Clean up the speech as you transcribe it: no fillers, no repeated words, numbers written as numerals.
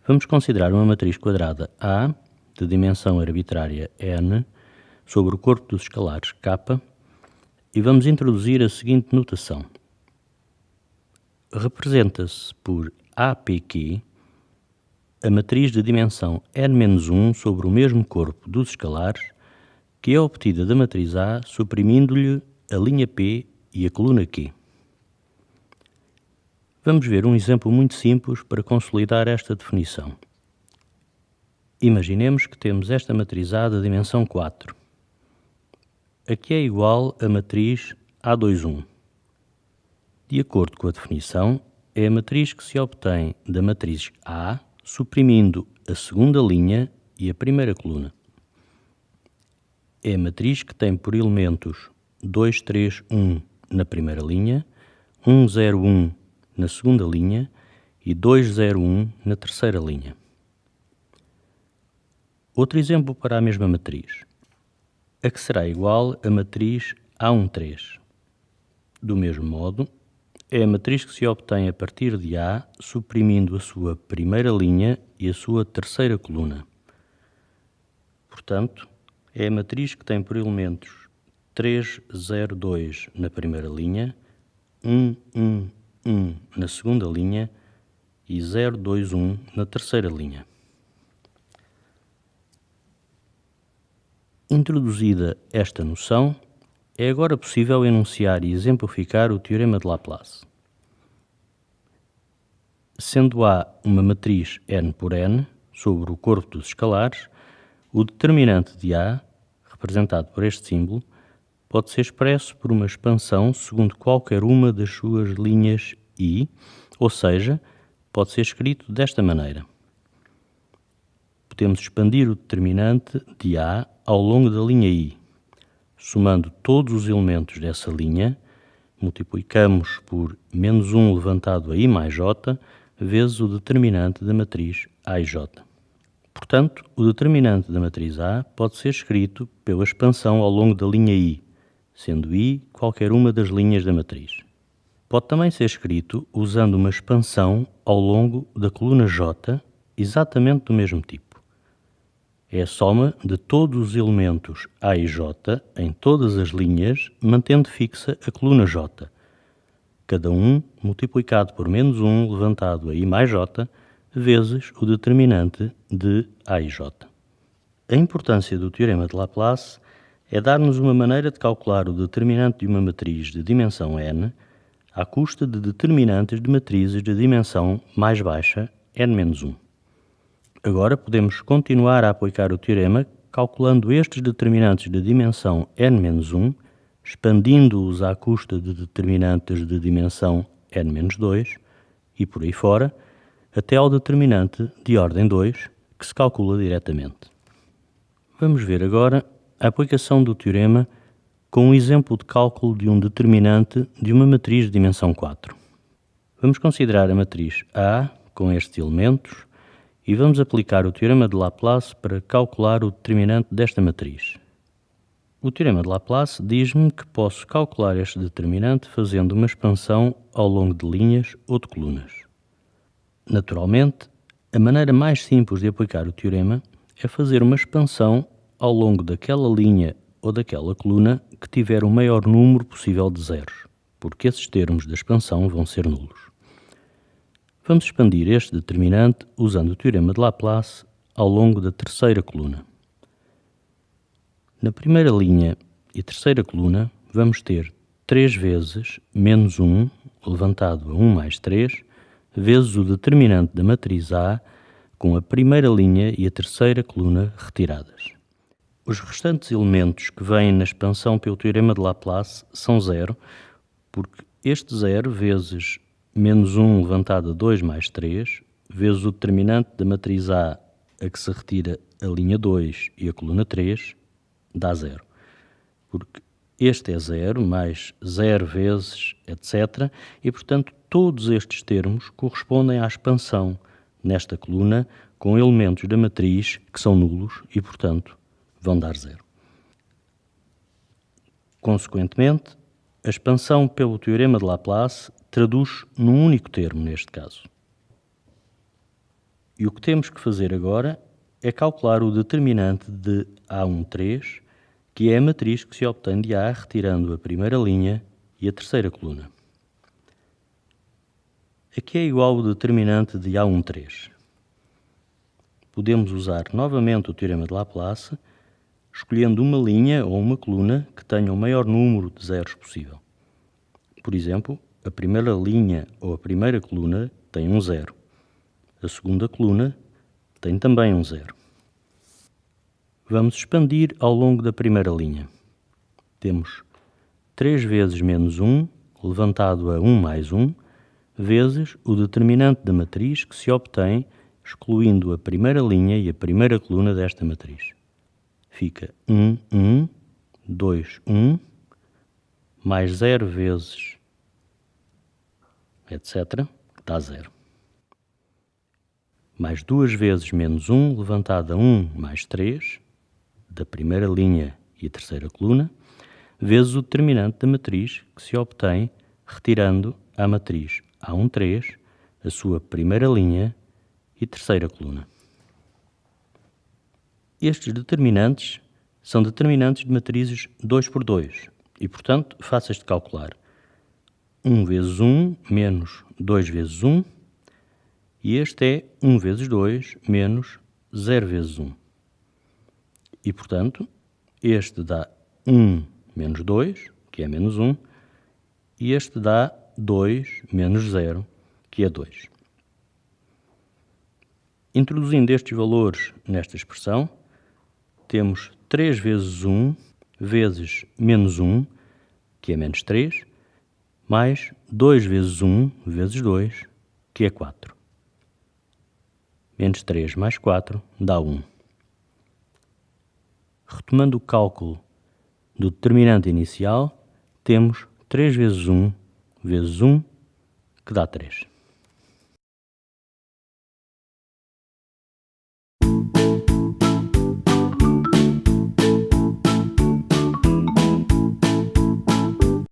Vamos considerar uma matriz quadrada A, de dimensão arbitrária n, sobre o corpo dos escalares k, e vamos introduzir a seguinte notação. Representa-se por APQ a matriz de dimensão n-1 sobre o mesmo corpo dos escalares, que é obtida da matriz A suprimindo-lhe a linha P e a coluna Q. Vamos ver um exemplo muito simples para consolidar esta definição. Imaginemos que temos esta matriz A da dimensão 4, a que é igual a matriz A21. De acordo com a definição, é a matriz que se obtém da matriz A suprimindo a segunda linha e a primeira coluna. É a matriz que tem por elementos 2, 3, 1 na primeira linha, 1, 0, 1 na segunda linha e 2, 0, 1 na terceira linha. Outro exemplo para a mesma matriz, a que será igual a matriz A1, 3. Do mesmo modo, é a matriz que se obtém a partir de A, suprimindo a sua primeira linha e a sua terceira coluna. Portanto, é a matriz que tem por elementos 3, 0, 2 na primeira linha, 1, 1, 1 na segunda linha e 0, 2, 1 na terceira linha. Introduzida esta noção, é agora possível enunciar e exemplificar o teorema de Laplace. Sendo A uma matriz n por n sobre o corpo dos escalares, o determinante de A, representado por este símbolo, pode ser expresso por uma expansão segundo qualquer uma das suas linhas I, ou seja, pode ser escrito desta maneira. Podemos expandir o determinante de A ao longo da linha I. Somando todos os elementos dessa linha, multiplicamos por menos 1 levantado a I mais J, vezes o determinante da matriz A e J. Portanto, o determinante da matriz A pode ser escrito pela expansão ao longo da linha I, sendo I qualquer uma das linhas da matriz. Pode também ser escrito usando uma expansão ao longo da coluna J, exatamente do mesmo tipo. É a soma de todos os elementos A e J em todas as linhas, mantendo fixa a coluna J, cada um multiplicado por menos 1 levantado a I mais J, vezes o determinante de A e J. A importância do teorema de Laplace é dar-nos uma maneira de calcular o determinante de uma matriz de dimensão n à custa de determinantes de matrizes de dimensão mais baixa, n-1. Agora podemos continuar a aplicar o teorema calculando estes determinantes de dimensão n-1, expandindo-os à custa de determinantes de dimensão n-2 e por aí fora, até ao determinante de ordem 2, que se calcula diretamente. Vamos ver agora a aplicação do teorema com um exemplo de cálculo de um determinante de uma matriz de dimensão 4. Vamos considerar a matriz A com estes elementos e vamos aplicar o teorema de Laplace para calcular o determinante desta matriz. O teorema de Laplace diz-me que posso calcular este determinante fazendo uma expansão ao longo de linhas ou de colunas. Naturalmente, a maneira mais simples de aplicar o teorema é fazer uma expansão ao longo daquela linha ou daquela coluna que tiver o maior número possível de zeros, porque esses termos da expansão vão ser nulos. Vamos expandir este determinante usando o teorema de Laplace ao longo da terceira coluna. Na primeira linha e terceira coluna vamos ter 3 vezes menos 1 levantado a 1 mais 3, vezes o determinante da matriz A com a primeira linha e a terceira coluna retiradas. Os restantes elementos que vêm na expansão pelo teorema de Laplace são 0, porque este 0 vezes menos 1 levantado a 2 mais 3, vezes o determinante da matriz A a que se retira a linha 2 e a coluna 3, dá 0. Porque este é 0, mais 0 vezes, etc. E, portanto, todos estes termos correspondem à expansão nesta coluna com elementos da matriz que são nulos e, portanto, vão dar 0. Consequentemente, a expansão pelo teorema de Laplace traduz num único termo neste caso. E o que temos que fazer agora é calcular o determinante de A13, que é a matriz que se obtém de A retirando a primeira linha e a terceira coluna. Aqui é igual o determinante de A13. Podemos usar novamente o teorema de Laplace, escolhendo uma linha ou uma coluna que tenha o maior número de zeros possível. Por exemplo, a primeira linha ou a primeira coluna tem um zero. A segunda coluna tem também um zero. Vamos expandir ao longo da primeira linha. Temos 3 vezes menos 1, levantado a 1 mais 1, vezes o determinante da matriz que se obtém excluindo a primeira linha e a primeira coluna desta matriz. Fica 1, 1, 2, 1, mais 0 vezes, etc., dá 0. Mais 2 vezes menos 1, levantado a 1 mais 3, da primeira linha e a terceira coluna, vezes o determinante da matriz que se obtém retirando a matriz A13, a sua primeira linha e terceira coluna. Estes determinantes são determinantes de matrizes 2 por 2 e, portanto, fáceis de calcular. 1 vezes 1 menos 2 vezes 1 e este é 1 vezes 2 menos 0 vezes 1. E, portanto, este dá 1 menos 2, que é menos 1, e este dá 2 menos 0, que é 2. Introduzindo estes valores nesta expressão, temos 3 vezes 1 vezes menos 1, que é menos 3, mais 2 vezes 1 vezes 2, que é 4. Menos 3 mais 4 dá 1. Retomando o cálculo do determinante inicial, temos 3 vezes 1 vezes 1, que dá 3.